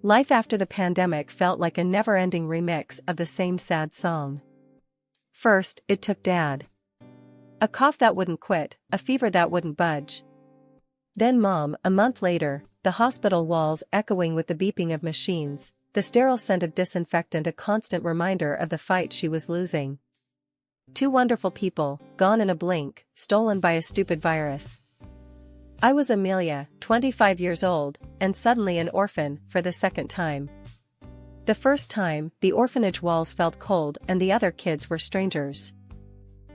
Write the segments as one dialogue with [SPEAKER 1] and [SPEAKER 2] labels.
[SPEAKER 1] Life after the pandemic felt like a never-ending remix of the same sad song. First, it took Dad. A cough that wouldn't quit, a fever that wouldn't budge. Then Mom, a month later, the hospital walls echoing with the beeping of machines, the sterile scent of disinfectant a constant reminder of the fight she was losing. Two wonderful people, gone in a blink, stolen by a stupid virus. I was Amelia, 25 years old, and suddenly an orphan, for the second time. The first time, the orphanage walls felt cold and the other kids were strangers.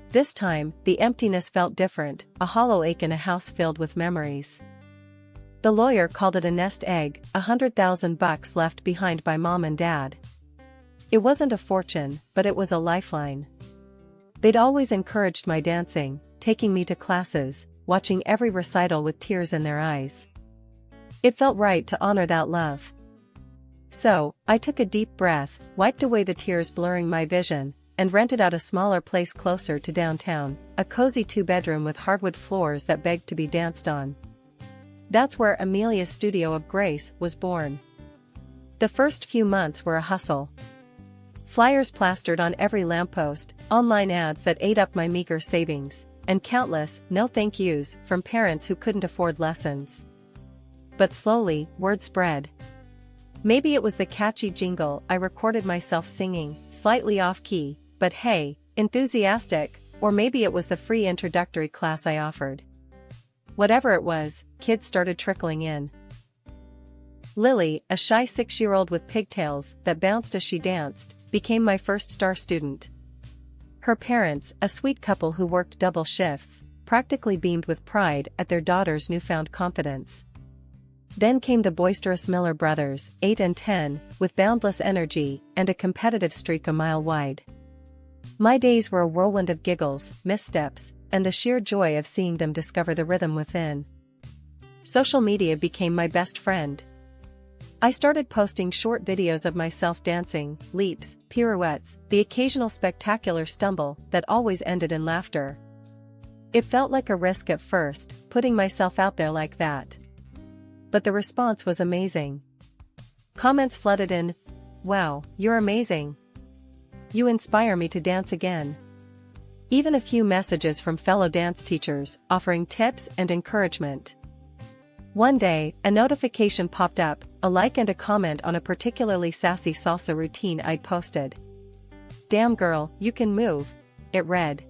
[SPEAKER 1] This time, the emptiness felt different, a hollow ache in a house filled with memories. The lawyer called it a nest egg, $100,000 left behind by Mom and Dad. It wasn't a fortune, but it was a lifeline. They'd always encouraged my dancing, taking me to classes, watching every recital with tears in their eyes. It felt right to honor that love. So, I took a deep breath, wiped away the tears blurring my vision, and rented out a smaller place closer to downtown, a cozy 2-bedroom with hardwood floors that begged to be danced on. That's where Amelia's Studio of Grace was born. The first few months were a hustle. Flyers plastered on every lamppost, online ads that ate up my meager savings, and countless no thank yous from parents who couldn't afford lessons. But slowly, word spread. Maybe it was the catchy jingle I recorded myself singing, slightly off-key, but hey, enthusiastic, or maybe it was the free introductory class I offered. Whatever it was, kids started trickling in. Lily, a shy 6-year-old with pigtails that bounced as she danced, became my first star student. Her parents, a sweet couple who worked double shifts, practically beamed with pride at their daughter's newfound confidence. Then came the boisterous Miller brothers, 8 and 10, with boundless energy and a competitive streak a mile wide. My days were a whirlwind of giggles, missteps, and the sheer joy of seeing them discover the rhythm within. Social media became my best friend. I started posting short videos of myself dancing, leaps, pirouettes, the occasional spectacular stumble that always ended in laughter. It felt like a risk at first, putting myself out there like that. But the response was amazing. Comments flooded in, "Wow, you're amazing. You inspire me to dance again." Even a few messages from fellow dance teachers, offering tips and encouragement. One day, a notification popped up, a like and a comment on a particularly sassy salsa routine I'd posted. "Damn girl, you can move," it read.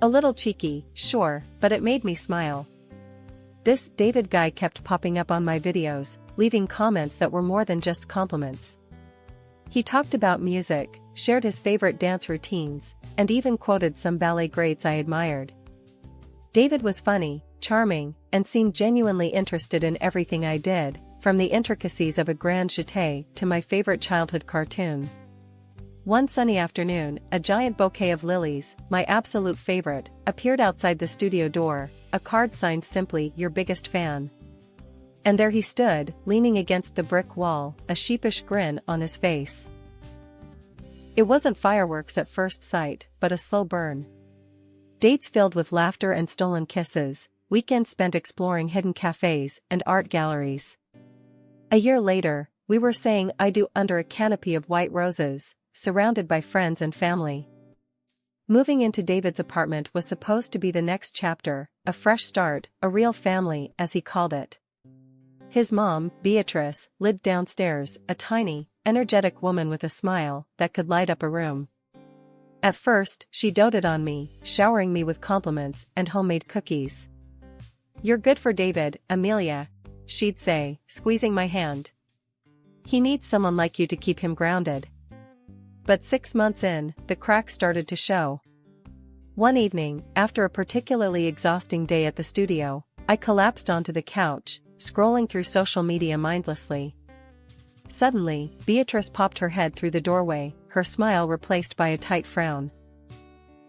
[SPEAKER 1] A little cheeky, sure, but it made me smile. This David guy kept popping up on my videos, leaving comments that were more than just compliments. He talked about music, shared his favorite dance routines, and even quoted some ballet greats I admired. David was funny, charming, and seemed genuinely interested in everything I did, from the intricacies of a grand jeté to my favorite childhood cartoon. One sunny afternoon, a giant bouquet of lilies, my absolute favorite, appeared outside the studio door, a card signed simply, "Your biggest fan." And there he stood, leaning against the brick wall, a sheepish grin on his face. It wasn't fireworks at first sight, but a slow burn. Dates filled with laughter and stolen kisses, weekends spent exploring hidden cafes and art galleries. A year later, we were saying I do under a canopy of white roses, surrounded by friends and family. Moving into David's apartment was supposed to be the next chapter, a fresh start, a real family, as he called it. His mom, Beatrice, lived downstairs, a tiny, energetic woman with a smile that could light up a room. At first, she doted on me, showering me with compliments and homemade cookies. "You're good for David, Amelia," she'd say, squeezing my hand. "He needs someone like you to keep him grounded." But 6 months in, the cracks started to show. One evening, after a particularly exhausting day at the studio, I collapsed onto the couch, scrolling through social media mindlessly. Suddenly, Beatrice popped her head through the doorway, her smile replaced by a tight frown.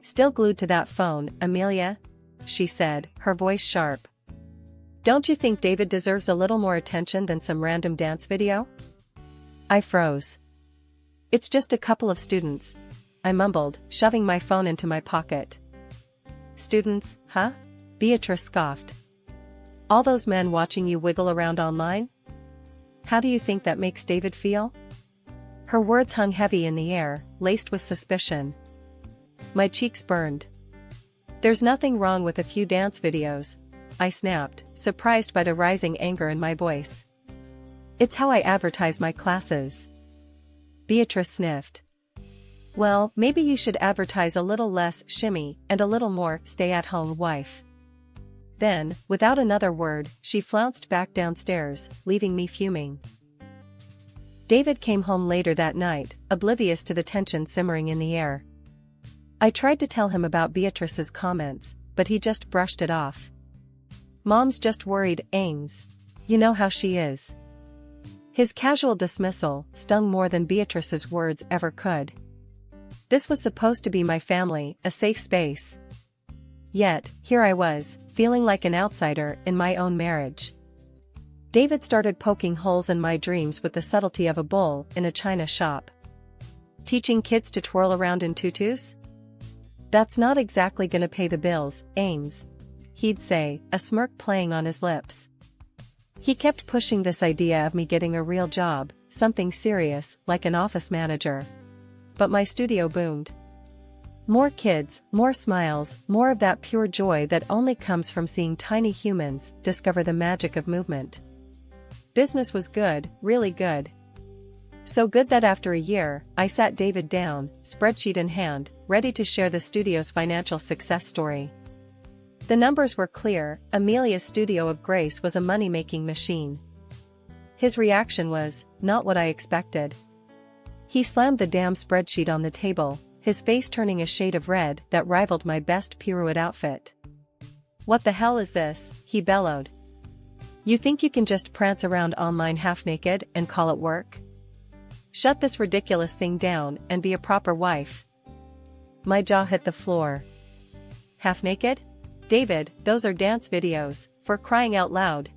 [SPEAKER 1] "Still glued to that phone, Amelia?" she said, her voice sharp. "Don't you think David deserves a little more attention than some random dance video?" I froze. "It's just a couple of students," I mumbled, shoving my phone into my pocket. "Students, huh?" Beatrice scoffed. "All those men watching you wiggle around online?" How do you think that makes David feel? Her words hung heavy in the air, laced with suspicion. My cheeks burned. There's nothing wrong with a few dance videos, I snapped, surprised by the rising anger in my voice. It's how I advertise my classes. Beatrice sniffed. Well, maybe you should advertise a little less shimmy and a little more stay-at-home wife. Then, without another word, she flounced back downstairs, leaving me fuming. David came home later that night, oblivious to the tension simmering in the air. I tried to tell him about Beatrice's comments, but he just brushed it off. Mom's just worried, Ames. You know how she is. His casual dismissal stung more than Beatrice's words ever could. This was supposed to be my family, a safe space. Yet, here I was, feeling like an outsider in my own marriage. David started poking holes in my dreams with the subtlety of a bull in a china shop. Teaching kids to twirl around in tutus? That's not exactly gonna pay the bills, Ames, he'd say, a smirk playing on his lips. He kept pushing this idea of me getting a real job, something serious, like an office manager. But my studio boomed. More kids, more smiles, more of that pure joy that only comes from seeing tiny humans discover the magic of movement. Business was good, really good. So good that after a year, I sat David down, spreadsheet in hand, ready to share the studio's financial success story. The numbers were clear. Amelia's studio of grace was a money-making machine. His reaction was not what I expected. He slammed the damn spreadsheet on the table, his face turning a shade of red that rivaled my best pirouette outfit. What the hell is this? He bellowed. You think you can just prance around online half-naked and call it work? Shut this ridiculous thing down and be a proper wife. My jaw hit the floor. Half-naked? David, those are dance videos, for crying out loud.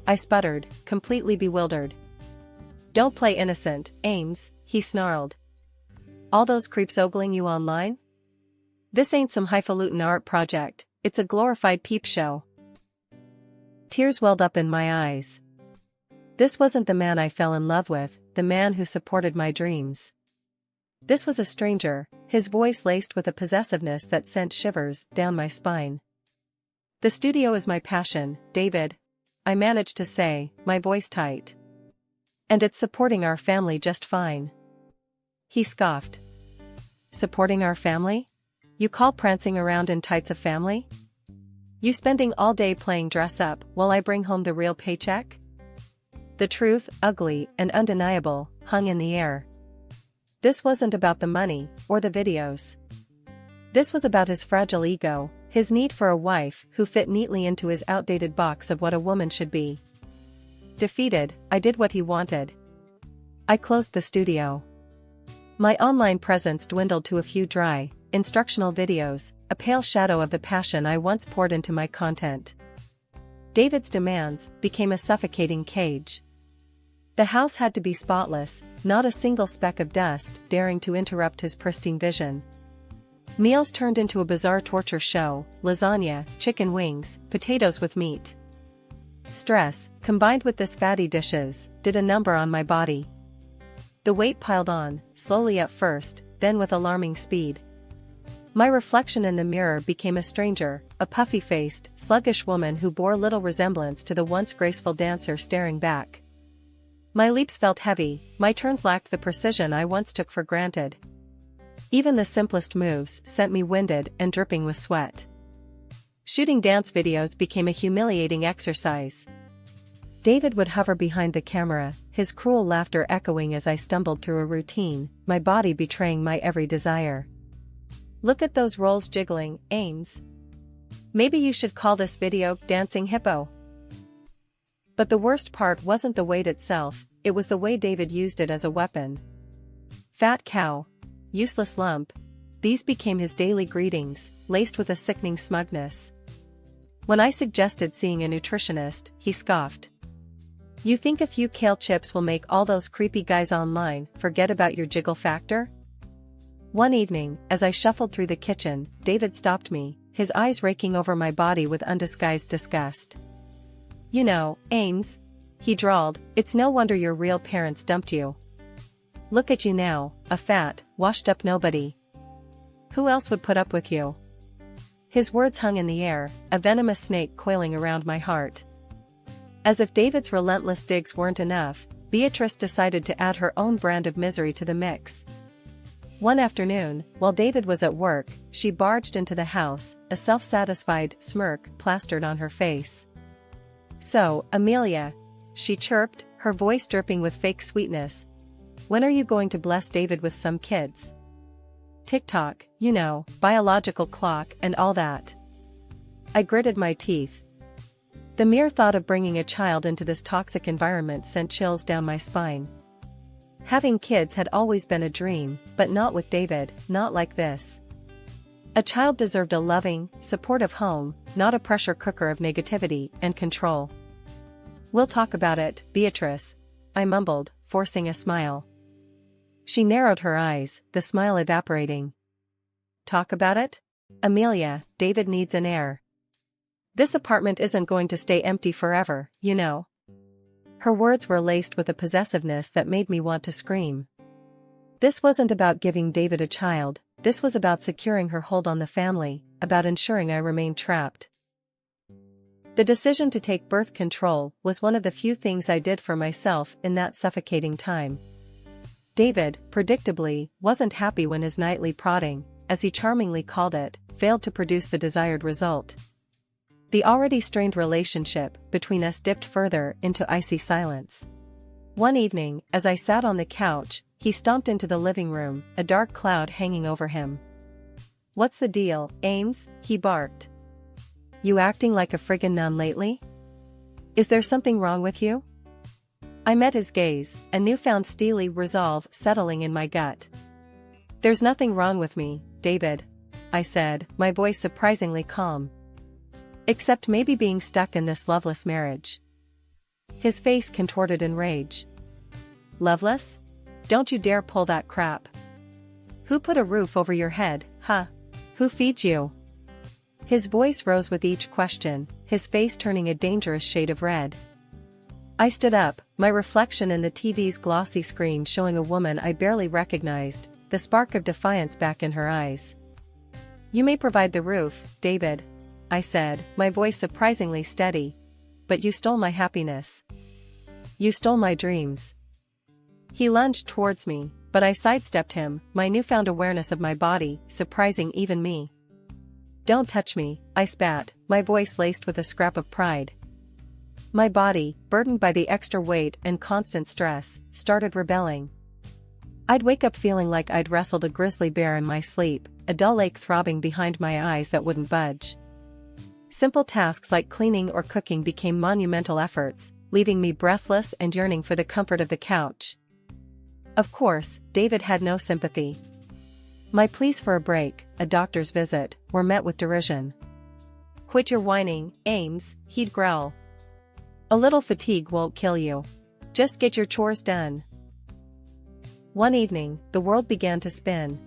[SPEAKER 1] I sputtered, completely bewildered. Don't play innocent, Ames, he snarled. All those creeps ogling you online? This ain't some highfalutin art project, it's a glorified peep show. Tears welled up in my eyes. This wasn't the man I fell in love with, the man who supported my dreams. This was a stranger, his voice laced with a possessiveness that sent shivers down my spine. The studio is my passion, David, I managed to say, my voice tight. And it's supporting our family just fine. He scoffed. Supporting our family? You call prancing around in tights a family? You spending all day playing dress up while I bring home the real paycheck? The truth, ugly and undeniable, hung in the air. This wasn't about the money, or the videos. This was about his fragile ego, his need for a wife who fit neatly into his outdated box of what a woman should be. Defeated, I did what he wanted. I closed the studio. My online presence dwindled to a few dry, instructional videos, a pale shadow of the passion I once poured into my content. David's demands became a suffocating cage. The house had to be spotless, not a single speck of dust daring to interrupt his pristine vision. Meals turned into a bizarre torture show: lasagna, chicken wings, potatoes with meat. Stress, combined with this fatty dishes, did a number on my body. The weight piled on, slowly at first, then with alarming speed. My reflection in the mirror became a stranger, a puffy-faced, sluggish woman who bore little resemblance to the once graceful dancer staring back. My leaps felt heavy, my turns lacked the precision I once took for granted. Even the simplest moves sent me winded and dripping with sweat. Shooting dance videos became a humiliating exercise. David would hover behind the camera, his cruel laughter echoing as I stumbled through a routine, my body betraying my every desire. Look at those rolls jiggling, Ames. Maybe you should call this video Dancing Hippo. But the worst part wasn't the weight itself, it was the way David used it as a weapon. Fat cow. Useless lump. These became his daily greetings, laced with a sickening smugness. When I suggested seeing a nutritionist, he scoffed. You think a few kale chips will make all those creepy guys online forget about your jiggle factor? One evening, as I shuffled through the kitchen, David stopped me, his eyes raking over my body with undisguised disgust. You know, Ames, he drawled, "It's no wonder your real parents dumped you. Look at you now, a fat, washed-up nobody. Who else would put up with you?" His words hung in the air, a venomous snake coiling around my heart. As if David's relentless digs weren't enough, Beatrice decided to add her own brand of misery to the mix. One afternoon, while David was at work, she barged into the house, a self-satisfied smirk plastered on her face. "So, Amelia," she chirped, her voice dripping with fake sweetness, "when are you going to bless David with some kids? Tick-tock, you know, biological clock and all that." I gritted my teeth. The mere thought of bringing a child into this toxic environment sent chills down my spine. Having kids had always been a dream, but not with David, not like this. A child deserved a loving, supportive home, not a pressure cooker of negativity and control. "We'll talk about it, Beatrice," I mumbled, forcing a smile. She narrowed her eyes, the smile evaporating. "Talk about it? Amelia, David needs an heir. This apartment isn't going to stay empty forever, you know." Her words were laced with a possessiveness that made me want to scream. This wasn't about giving David a child, this was about securing her hold on the family, about ensuring I remained trapped. The decision to take birth control was one of the few things I did for myself in that suffocating time. David, predictably, wasn't happy when his nightly prodding, as he charmingly called it, failed to produce the desired result. The already strained relationship between us dipped further into icy silence. One evening, as I sat on the couch, he stomped into the living room, a dark cloud hanging over him. "What's the deal, Ames?" he barked. "You acting like a friggin' nun lately? Is there something wrong with you?" I met his gaze, a newfound steely resolve settling in my gut. "There's nothing wrong with me, David," I said, my voice surprisingly calm. "Except maybe being stuck in this loveless marriage." His face contorted in rage. "Loveless? Don't you dare pull that crap. Who put a roof over your head, huh? Who feeds you?" His voice rose with each question, his face turning a dangerous shade of red. I stood up, my reflection in the TV's glossy screen showing a woman I barely recognized, the spark of defiance back in her eyes. "You may provide the roof, David," I said, my voice surprisingly steady. "But you stole my happiness. You stole my dreams." He lunged towards me, but I sidestepped him, my newfound awareness of my body surprising even me. "Don't touch me," I spat, my voice laced with a scrap of pride. My body, burdened by the extra weight and constant stress, started rebelling. I'd wake up feeling like I'd wrestled a grizzly bear in my sleep, a dull ache throbbing behind my eyes that wouldn't budge. Simple tasks like cleaning or cooking became monumental efforts, leaving me breathless and yearning for the comfort of the couch. Of course, David had no sympathy. My pleas for a break, a doctor's visit, were met with derision. "Quit your whining, Ames," he'd growl. "A little fatigue won't kill you. Just get your chores done." One evening, the world began to spin.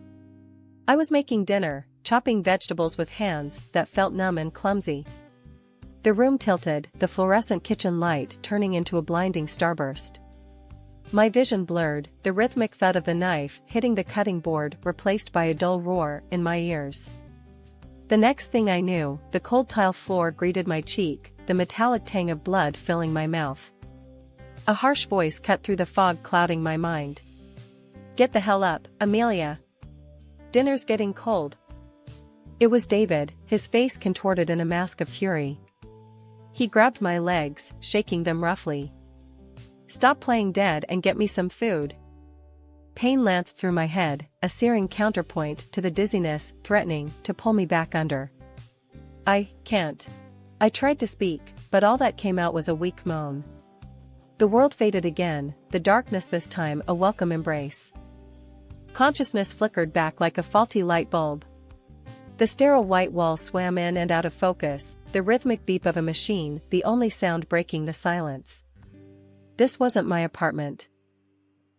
[SPEAKER 1] I was making dinner, chopping vegetables with hands that felt numb and clumsy. The room tilted, the fluorescent kitchen light turning into a blinding starburst. My vision blurred, the rhythmic thud of the knife hitting the cutting board replaced by a dull roar in my ears. The next thing I knew, the cold tile floor greeted my cheek, the metallic tang of blood filling my mouth. A harsh voice cut through the fog clouding my mind. "Get the hell up, Amelia. Dinner's getting cold." It was David, his face contorted in a mask of fury. He grabbed my legs, shaking them roughly. "Stop playing dead and get me some food." Pain lanced through my head, a searing counterpoint to the dizziness threatening to pull me back under. "I can't." I tried to speak, but all that came out was a weak moan. The world faded again, the darkness this time a welcome embrace. Consciousness flickered back like a faulty light bulb. The sterile white walls swam in and out of focus, the rhythmic beep of a machine the only sound breaking the silence. This wasn't my apartment.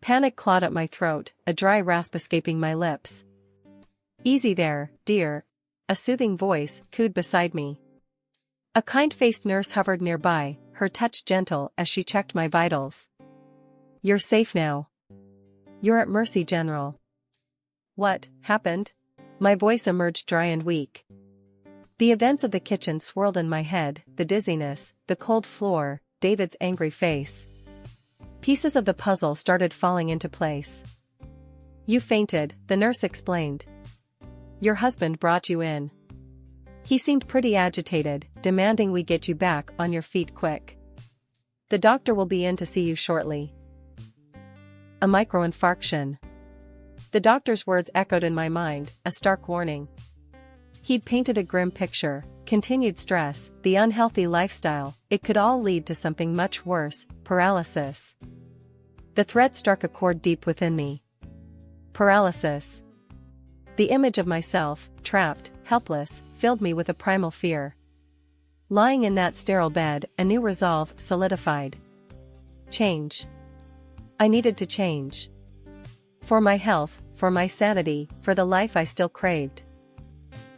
[SPEAKER 1] Panic clawed at my throat, a dry rasp escaping my lips. "Easy there, dear," a soothing voice cooed beside me. A kind-faced nurse hovered nearby, her touch gentle as she checked my vitals. "You're safe now. You're at mercy, General." "What happened?" My voice emerged dry and weak. The events of the kitchen swirled in my head, the dizziness, the cold floor, David's angry face. Pieces of the puzzle started falling into place. "You fainted," the nurse explained. "Your husband brought you in. He seemed pretty agitated, demanding we get you back on your feet quick. The doctor will be in to see you shortly." A microinfarction. The doctor's words echoed in my mind, a stark warning. He'd painted a grim picture: continued stress, the unhealthy lifestyle, it could all lead to something much worse, paralysis. The threat struck a chord deep within me. Paralysis. The image of myself, trapped, helpless, filled me with a primal fear. Lying in that sterile bed, a new resolve solidified. Change. I needed to change. For my health, for my sanity, for the life I still craved.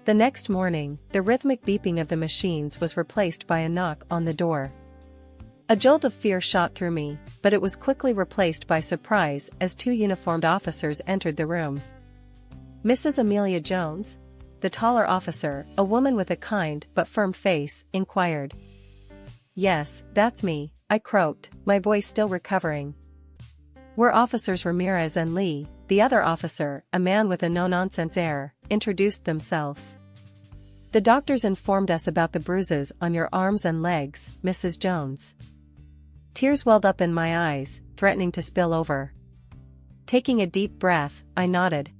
[SPEAKER 1] The next morning, the rhythmic beeping of the machines was replaced by a knock on the door. A jolt of fear shot through me, but it was quickly replaced by surprise as two uniformed officers entered the room. "Mrs. Amelia Jones?" The taller officer, a woman with a kind but firm face, inquired. "Yes, that's me," I croaked, my voice still recovering. "We're Officers Ramirez and Lee," the other officer, a man with a no-nonsense air, introduced themselves. "The doctors informed us about the bruises on your arms and legs, Mrs. Jones." Tears welled up in my eyes, threatening to spill over. Taking a deep breath, I nodded.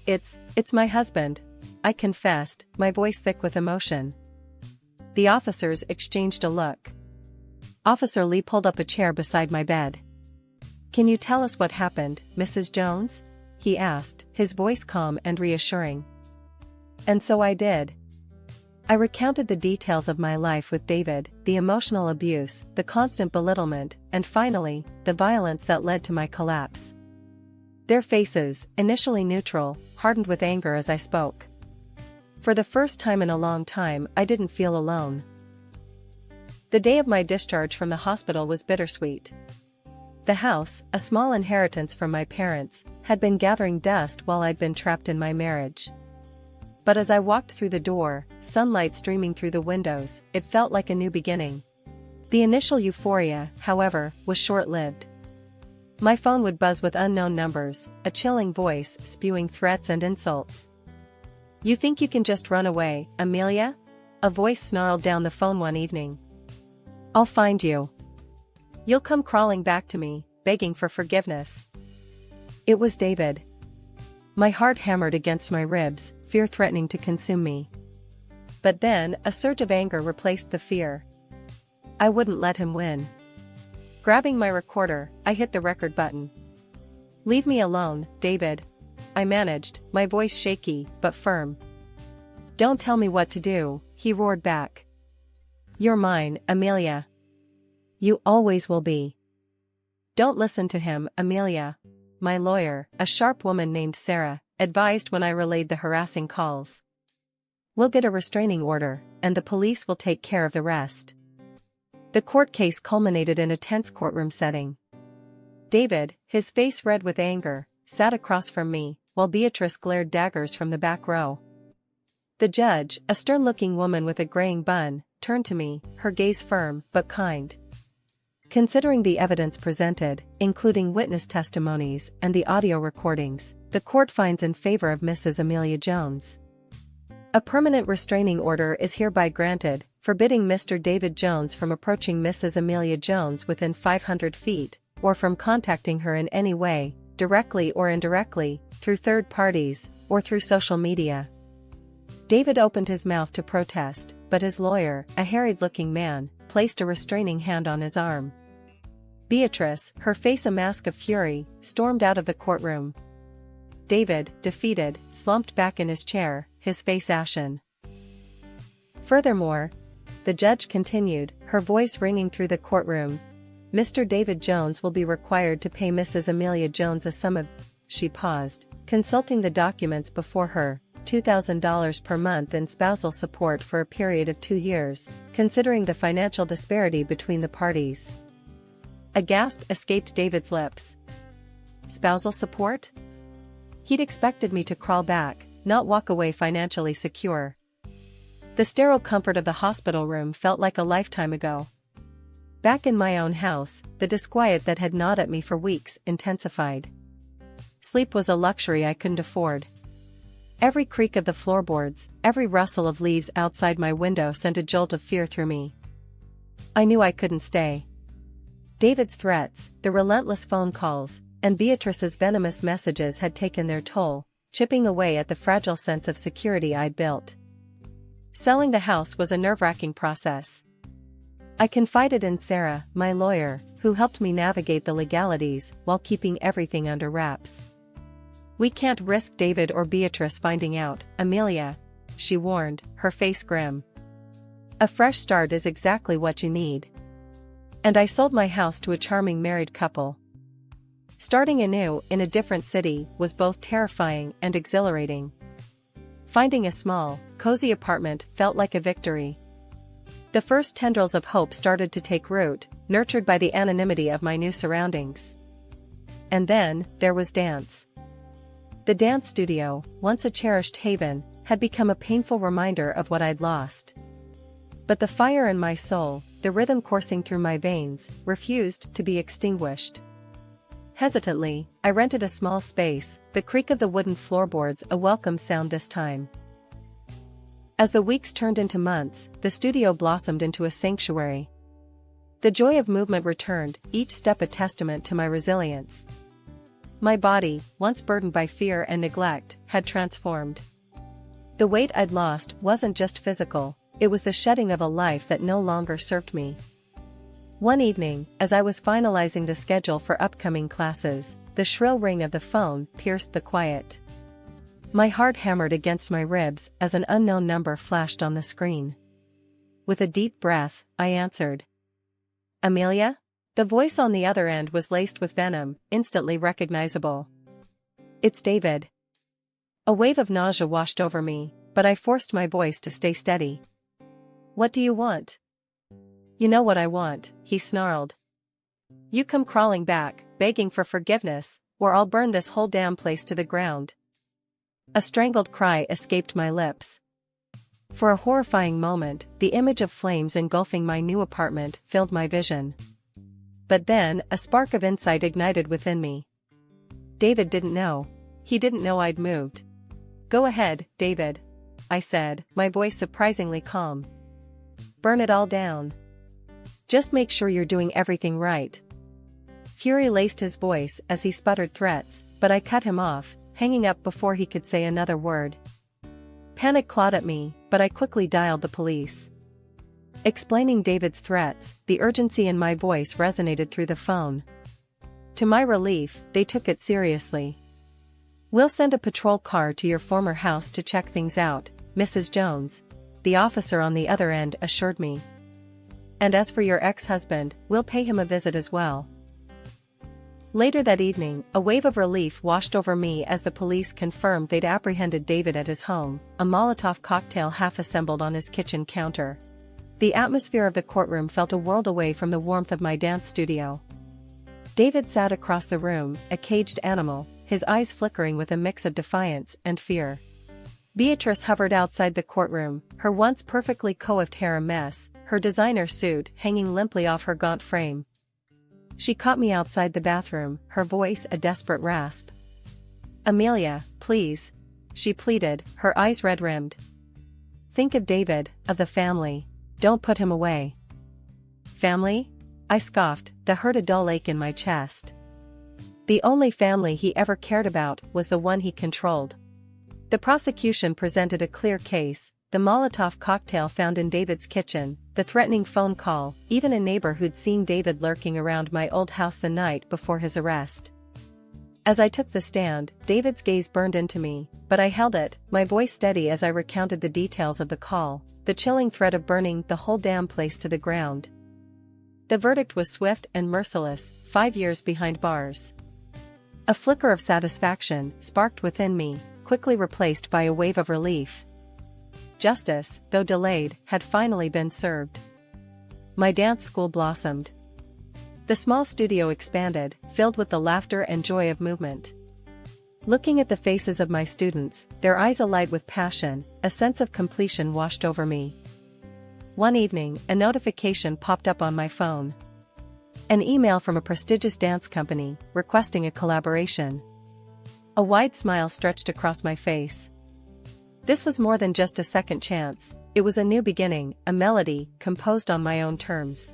[SPEAKER 1] It's my husband," I confessed, my voice thick with emotion. The officers exchanged a look. Officer Lee pulled up a chair beside my bed. "Can you tell us what happened, Mrs. Jones?" he asked, his voice calm and reassuring. And so I did. I recounted the details of my life with David, the emotional abuse, the constant belittlement, and finally, the violence that led to my collapse. Their faces, initially neutral, hardened with anger as I spoke. For the first time in a long time, I didn't feel alone. The day of my discharge from the hospital was bittersweet. The house, a small inheritance from my parents, had been gathering dust while I'd been trapped in my marriage. But as I walked through the door, sunlight streaming through the windows, it felt like a new beginning. The initial euphoria, however, was short-lived. My phone would buzz with unknown numbers, a chilling voice spewing threats and insults. "You think you can just run away, Amelia?" a voice snarled down the phone one evening. "I'll find you. You'll come crawling back to me, begging for forgiveness." It was David. My heart hammered against my ribs, fear threatening to consume me. But then, a surge of anger replaced the fear. I wouldn't let him win. Grabbing my recorder, I hit the record button. "Leave me alone, David," I managed, my voice shaky, but firm. "Don't tell me what to do," he roared back. "You're mine, Amelia. You always will be." "Don't listen to him, Amelia," my lawyer, a sharp woman named Sarah, advised when I relayed the harassing calls. "We'll get a restraining order, and the police will take care of the rest." The court case culminated in a tense courtroom setting. David, his face red with anger, sat across from me, while Beatrice glared daggers from the back row. The judge, a stern-looking woman with a graying bun, turned to me, her gaze firm but kind. Considering the evidence presented, including witness testimonies and the audio recordings, the court finds in favor of Mrs. Amelia Jones. A permanent restraining order is hereby granted, forbidding Mr. David Jones from approaching Mrs. Amelia Jones within 500 feet, or from contacting her in any way, directly or indirectly, through third parties, or through social media. David opened his mouth to protest, but his lawyer, a harried-looking man, placed a restraining hand on his arm. Beatrice, her face a mask of fury, stormed out of the courtroom. David, defeated, slumped back in his chair, his face ashen. Furthermore, the judge continued, her voice ringing through the courtroom, "Mr. David Jones will be required to pay Mrs. Amelia Jones a sum of..." She paused, consulting the documents before her, $2,000 per month in spousal support for a period of 2 years, considering the financial disparity between the parties. A gasp escaped David's lips. Spousal support? He'd expected me to crawl back, not walk away financially secure. The sterile comfort of the hospital room felt like a lifetime ago. Back in my own house, the disquiet that had gnawed at me for weeks intensified. Sleep was a luxury I couldn't afford. Every creak of the floorboards, every rustle of leaves outside my window sent a jolt of fear through me. I knew I couldn't stay. David's threats, the relentless phone calls, and Beatrice's venomous messages had taken their toll, chipping away at the fragile sense of security I'd built. Selling the house was a nerve-wracking process. I confided in Sarah, my lawyer, who helped me navigate the legalities while keeping everything under wraps. "We can't risk David or Beatrice finding out, Amelia," she warned, her face grim. "A fresh start is exactly what you need." And I sold my house to a charming married couple. Starting anew in a different city was both terrifying and exhilarating. Finding a small, cozy apartment felt like a victory. The first tendrils of hope started to take root, nurtured by the anonymity of my new surroundings. And then, there was dance. The dance studio, once a cherished haven, had become a painful reminder of what I'd lost. But the fire in my soul, the rhythm coursing through my veins, refused to be extinguished. Hesitantly, I rented a small space, the creak of the wooden floorboards a welcome sound this time. As the weeks turned into months, the studio blossomed into a sanctuary. The joy of movement returned, each step a testament to my resilience. My body, once burdened by fear and neglect, had transformed. The weight I'd lost wasn't just physical, it was the shedding of a life that no longer served me. One evening, as I was finalizing the schedule for upcoming classes, the shrill ring of the phone pierced the quiet. My heart hammered against my ribs as an unknown number flashed on the screen. With a deep breath, I answered. "Amelia?" The voice on the other end was laced with venom, instantly recognizable. "It's David." A wave of nausea washed over me, but I forced my voice to stay steady. "What do you want?" "You know what I want," he snarled. "You come crawling back, begging for forgiveness, or I'll burn this whole damn place to the ground." A strangled cry escaped my lips. For a horrifying moment, the image of flames engulfing my new apartment filled my vision. But then, a spark of insight ignited within me. David didn't know. He didn't know I'd moved. "Go ahead, David," I said, my voice surprisingly calm. "Burn it all down. Just make sure you're doing everything right." Fury laced his voice as he sputtered threats, but I cut him off, hanging up before he could say another word. Panic clawed at me, but I quickly dialed the police. Explaining David's threats, the urgency in my voice resonated through the phone. To my relief, they took it seriously. "We'll send a patrol car to your former house to check things out, Mrs. Jones," the officer on the other end assured me. "And as for your ex-husband, we'll pay him a visit as well." Later that evening, a wave of relief washed over me as the police confirmed they'd apprehended David at his home, a Molotov cocktail half-assembled on his kitchen counter. The atmosphere of the courtroom felt a world away from the warmth of my dance studio. David sat across the room, a caged animal, his eyes flickering with a mix of defiance and fear. Beatrice hovered outside the courtroom, her once perfectly coiffed hair a mess, her designer suit hanging limply off her gaunt frame. She caught me outside the bathroom, her voice a desperate rasp. "Amelia, please," she pleaded, her eyes red-rimmed. "Think of David, of the family. Don't put him away." "Family?" I scoffed, the hurt a dull ache in my chest. The only family he ever cared about was the one he controlled. The prosecution presented a clear case: the Molotov cocktail found in David's kitchen, the threatening phone call, even a neighbor who'd seen David lurking around my old house the night before his arrest. As I took the stand, David's gaze burned into me, but I held it, my voice steady as I recounted the details of the call, the chilling threat of burning the whole damn place to the ground. The verdict was swift and merciless: 5 years behind bars. A flicker of satisfaction sparked within me, quickly replaced by a wave of relief. Justice, though delayed, had finally been served. My dance school blossomed. The small studio expanded, filled with the laughter and joy of movement. Looking at the faces of my students, their eyes alight with passion, a sense of completion washed over me. One evening, a notification popped up on my phone. An email from a prestigious dance company, requesting a collaboration. A wide smile stretched across my face. This was more than just a second chance, it was a new beginning, a melody, composed on my own terms.